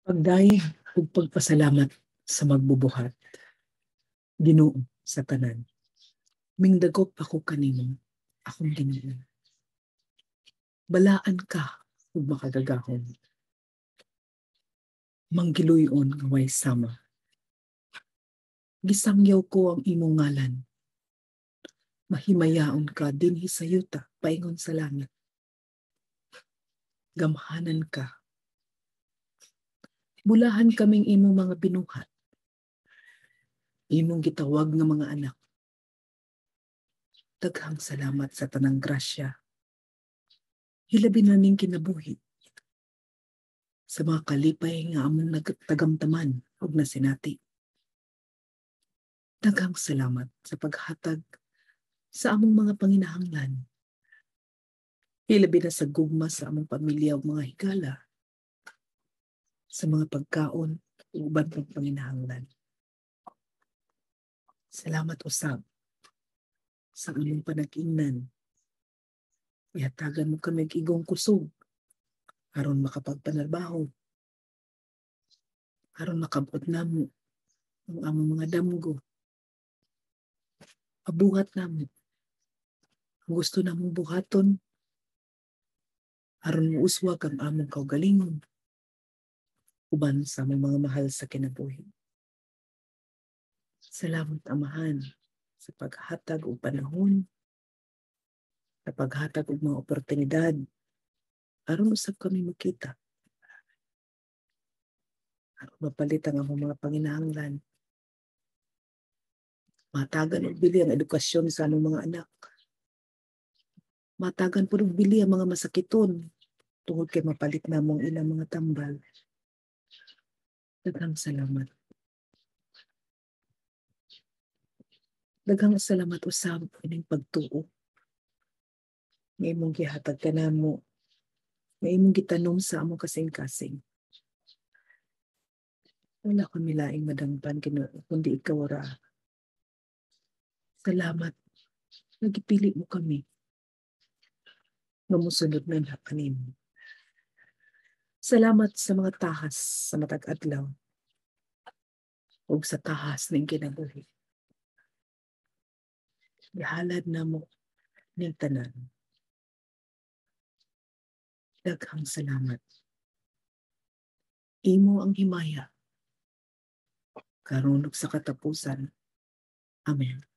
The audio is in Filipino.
Pagdayeg ug pagpasalamat sa magbubuhat, Ginoo sa tanan. Mingdagop ako kanimo, akong Ginoo. Balaan ka ug makagagahom. Manggiluy-on nga way sama. Gisangyaw ko ang imong ngalan. Mahimayaon ka dinhi sa yuta paingon sa langit. Gamhanan ka. Bulahan kaming imong mga binuhat. Imong gitawag nga mga anak. Daghang salamat sa tanang grasya. Hilabi na ning kinabuhi. Sa mga kalipay nga among nagtagamtaman ug nasinati. Daghang salamat sa paghatag sa among mga panginahanglan. Hilabi na sa gugma sa among pamilya ug mga higala. Sa mga pagkaon ug uban pang panginahanglan. Salamat usab sa among panag-ingnan. Ihatagan mo kami og igong kusog aron makapagpanarbaho. Aron makabot namo ang among mga damgo. Abuhat namo. Ang gusto namong buhaton aron muuswag ang among kaugalingon uban sa among mga mahal sa kinabuhi. Salamat Amahan sa paghatag og panahon, sa paghatag og mga oportunidad aron usab kami makita. Aron mapalit ang among mga panginahanglan. Matagan og bili ang edukasyon sa among mga anak. Matagan po og bili ang mga masakiton tungod kay mapalit namong ilang mga tambal. Daghang salamat. Daghang salamat usab ining pagtuo. Nga imong gihatag kanamo. Nga imong gitanom sa among kasing-kasing. Wala kami laing madangpan kundi ikaw ra. Salamat. Nagipili mo kami. Mamusunod na kanin. Salamat sa mga tahas sa matag adlaw. Ug sa tahas ning kinabuhi. Gihalad na mo ning tanan. Daghang salamat. Imo ang himaya. Karon ug sa katapusan. Amen.